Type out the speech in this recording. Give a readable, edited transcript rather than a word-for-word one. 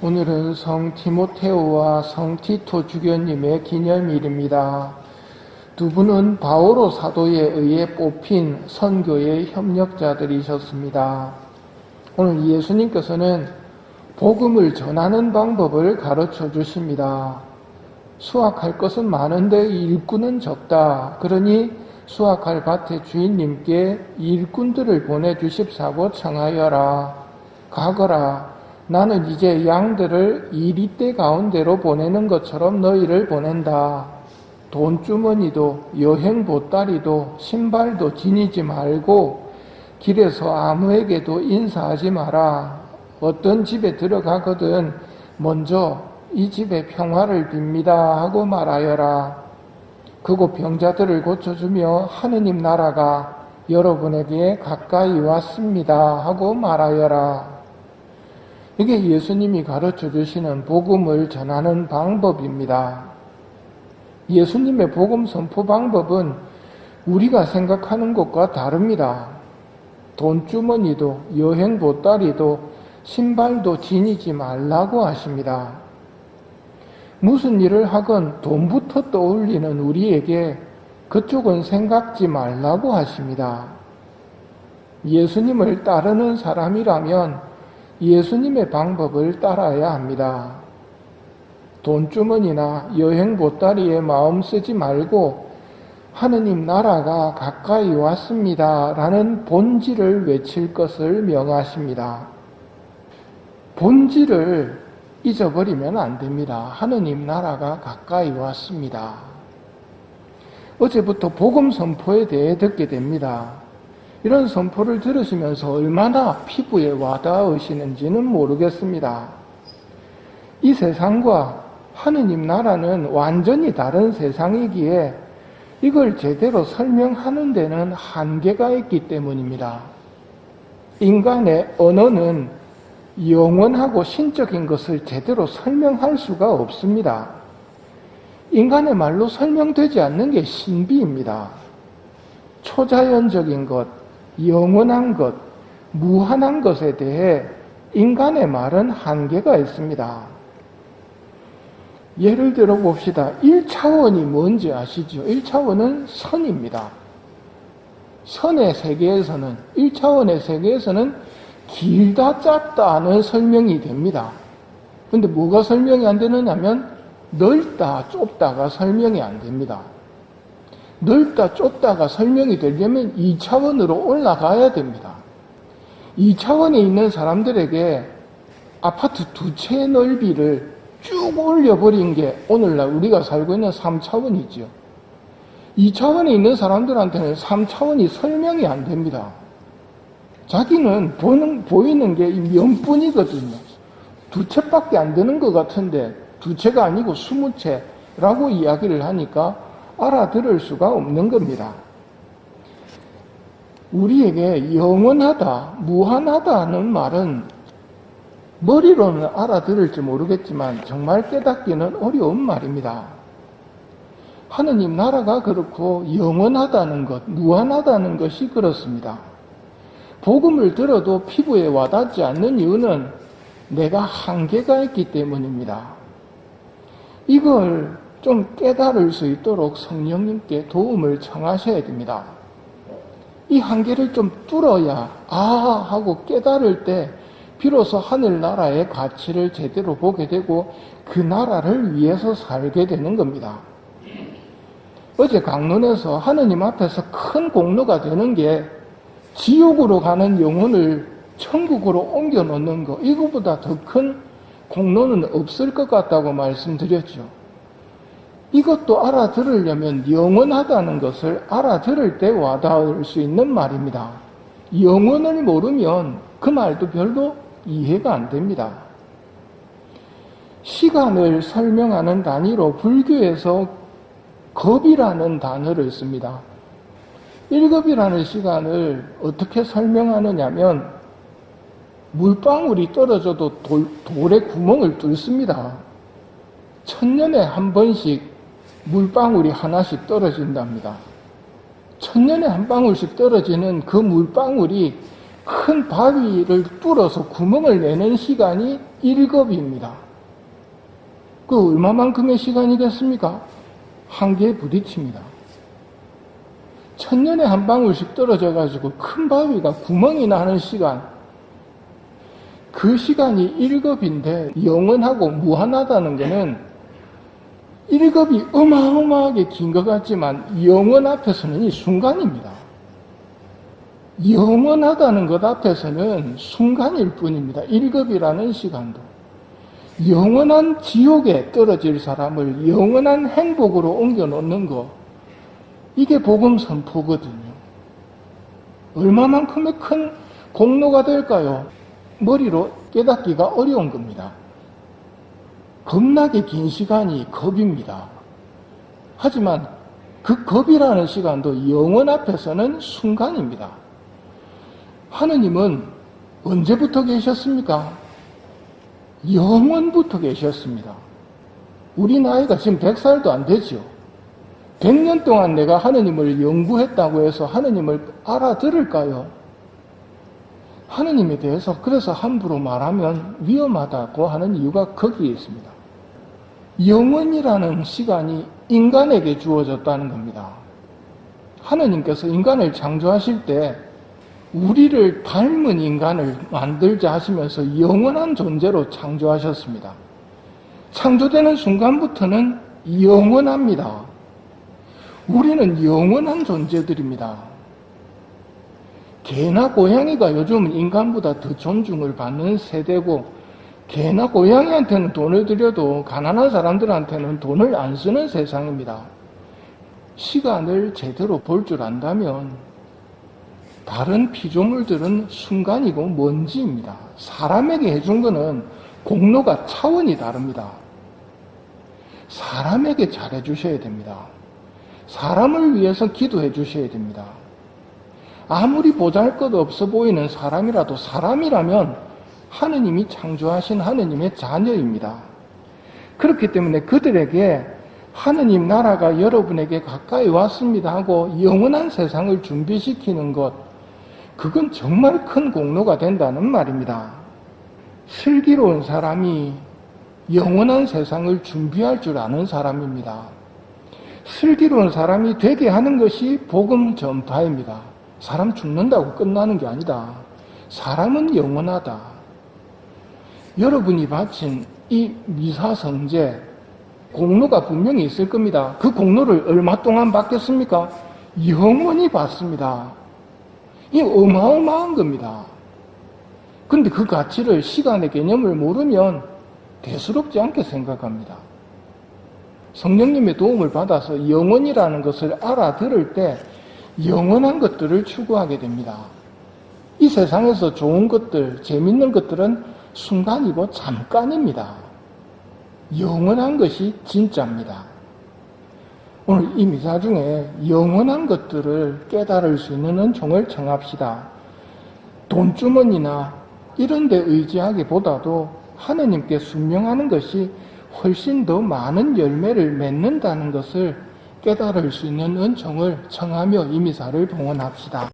오늘은 성 디모테오와 성 티토 주교님의 기념일입니다. 두 분은 바오로 사도에 의해 뽑힌 선교의 협력자들이셨습니다. 오늘 예수님께서는 복음을 전하는 방법을 가르쳐 주십니다. 수확할 것은 많은데 일꾼은 적다. 그러니 수확할 밭의 주인님께 일꾼들을 보내주십사고 청하여라. 가거라. 나는 이제 양들을 이리떼 가운데로 보내는 것처럼 너희를 보낸다. 돈주머니도 여행 보따리도 신발도 지니지 말고 길에서 아무에게도 인사하지 마라. 어떤 집에 들어가거든 먼저 이 집에 평화를 빕니다 하고 말하여라. 그곳 병자들을 고쳐주며 하느님 나라가 여러분에게 가까이 왔습니다 하고 말하여라. 이게 예수님이 가르쳐 주시는 복음을 전하는 방법입니다. 예수님의 복음 선포 방법은 우리가 생각하는 것과 다릅니다. 돈주머니도 여행 보따리도 신발도 지니지 말라고 하십니다. 무슨 일을 하건 돈부터 떠올리는 우리에게 그쪽은 생각지 말라고 하십니다. 예수님을 따르는 사람이라면 예수님의 방법을 따라야 합니다. 돈주머니나 여행 보따리에 마음 쓰지 말고 하느님 나라가 가까이 왔습니다 라는 본질을 외칠 것을 명하십니다. 본질을 잊어버리면 안 됩니다. 하느님 나라가 가까이 왔습니다. 어제부터 복음 선포에 대해 듣게 됩니다. 이런 선포를 들으시면서 얼마나 피부에 와닿으시는지는 모르겠습니다. 이 세상과 하느님 나라는 완전히 다른 세상이기에 이걸 제대로 설명하는 데는 한계가 있기 때문입니다. 인간의 언어는 영원하고 신적인 것을 제대로 설명할 수가 없습니다. 인간의 말로 설명되지 않는 게 신비입니다. 초자연적인 것, 영원한 것, 무한한 것에 대해 인간의 말은 한계가 있습니다. 예를 들어 봅시다. 1차원이 뭔지 아시죠? 1차원은 선입니다. 선의 세계에서는, 1차원의 세계에서는 길다 짧다는 설명이 됩니다. 근데 뭐가 설명이 안 되느냐면 넓다 좁다가 설명이 안 됩니다. 넓다 좁다가 설명이 되려면 2차원으로 올라가야 됩니다. 2차원에 있는 사람들에게 아파트 두 채의 넓이를 쭉 올려버린 게 오늘날 우리가 살고 있는 3차원이죠. 2차원에 있는 사람들한테는 3차원이 설명이 안 됩니다. 자기는 보이는 게 면뿐이거든요. 두 채밖에 안 되는 것 같은데 두 채가 아니고 20채라고 이야기를 하니까 알아들을 수가 없는 겁니다. 우리에게 영원하다, 무한하다는 말은 머리로는 알아들을지 모르겠지만 정말 깨닫기는 어려운 말입니다. 하느님 나라가 그렇고 영원하다는 것, 무한하다는 것이 그렇습니다. 복음을 들어도 피부에 와닿지 않는 이유는 내가 한계가 있기 때문입니다. 이걸 좀 깨달을 수 있도록 성령님께 도움을 청하셔야 됩니다. 이 한계를 좀 뚫어야 하고 깨달을 때 비로소 하늘나라의 가치를 제대로 보게 되고 그 나라를 위해서 살게 되는 겁니다. 어제 강론에서 하느님 앞에서 큰 공로가 되는 게 지옥으로 가는 영혼을 천국으로 옮겨 놓는 거, 이거보다 더 큰 공로는 없을 것 같다고 말씀드렸죠. 이것도 알아들으려면 영원하다는 것을 알아들을 때 와닿을 수 있는 말입니다. 영원을 모르면 그 말도 별로 이해가 안 됩니다. 시간을 설명하는 단위로 불교에서 급이라는 단어를 씁니다. 1급이라는 시간을 어떻게 설명하느냐면 물방울이 떨어져도 돌에 구멍을 뚫습니다. 1000년에 한 번씩 물방울이 하나씩 떨어진답니다. 1000년에 한 방울씩 떨어지는 그 물방울이 큰 바위를 뚫어서 구멍을 내는 시간이 1급입니다. 그 얼마만큼의 시간이겠습니까? 한계에 부딪힙니다. 천년에 한 방울씩 떨어져가지고 큰 바위가 구멍이 나는 시간, 그 시간이 1급인데 영원하고 무한하다는 것은 1급이 어마어마하게 긴 것 같지만 영원 앞에서는 이 순간입니다. 영원하다는 것 앞에서는 순간일 뿐입니다. 1급이라는 시간도. 영원한 지옥에 떨어질 사람을 영원한 행복으로 옮겨놓는 것, 이게 복음 선포거든요. 얼마만큼의 큰 공로가 될까요? 머리로 깨닫기가 어려운 겁니다. 겁나게 긴 시간이 겁입니다. 하지만 그 겁이라는 시간도 영원 앞에서는 순간입니다. 하느님은 언제부터 계셨습니까? 영원부터 계셨습니다. 우리 나이가 지금 100살도 안 되죠. 100년 동안 내가 하느님을 연구했다고 해서 하느님을 알아들을까요? 하느님에 대해서 그래서 함부로 말하면 위험하다고 하는 이유가 거기에 있습니다. 영원이라는 시간이 인간에게 주어졌다는 겁니다. 하느님께서 인간을 창조하실 때 우리를 닮은 인간을 만들자 하시면서 영원한 존재로 창조하셨습니다. 창조되는 순간부터는 영원합니다. 우리는 영원한 존재들입니다. 개나 고양이가 요즘은 인간보다 더 존중을 받는 세대고, 개나 고양이한테는 돈을 들여도 가난한 사람들한테는 돈을 안 쓰는 세상입니다. 시간을 제대로 볼 줄 안다면 다른 피조물들은 순간이고 먼지입니다. 사람에게 해준 거는 공로가 차원이 다릅니다. 사람에게 잘해 주셔야 됩니다. 사람을 위해서 기도해 주셔야 됩니다. 아무리 보잘것없어 보이는 사람이라도 사람이라면 하느님이 창조하신 하느님의 자녀입니다. 그렇기 때문에 그들에게 하느님 나라가 여러분에게 가까이 왔습니다 하고 영원한 세상을 준비시키는 것, 그건 정말 큰 공로가 된다는 말입니다. 슬기로운 사람이 영원한 세상을 준비할 줄 아는 사람입니다. 슬기로운 사람이 되게 하는 것이 복음 전파입니다. 사람 죽는다고 끝나는 게 아니다. 사람은 영원하다. 여러분이 바친 이 미사성제, 공로가 분명히 있을 겁니다. 그 공로를 얼마 동안 받겠습니까? 영원히 받습니다. 이 어마어마한 겁니다. 그런데 그 가치를, 시간의 개념을 모르면 대수롭지 않게 생각합니다. 성령님의 도움을 받아서 영원이라는 것을 알아들을 때 영원한 것들을 추구하게 됩니다. 이 세상에서 좋은 것들, 재밌는 것들은 순간이고 잠깐입니다. 영원한 것이 진짜입니다. 오늘 이 미사 중에 영원한 것들을 깨달을 수 있는 은총을 청합시다. 돈주머니나 이런 데 의지하기보다도 하느님께 순명하는 것이 훨씬 더 많은 열매를 맺는다는 것을 깨달을 수 있는 은총을 청하며 이 미사를 봉헌합시다.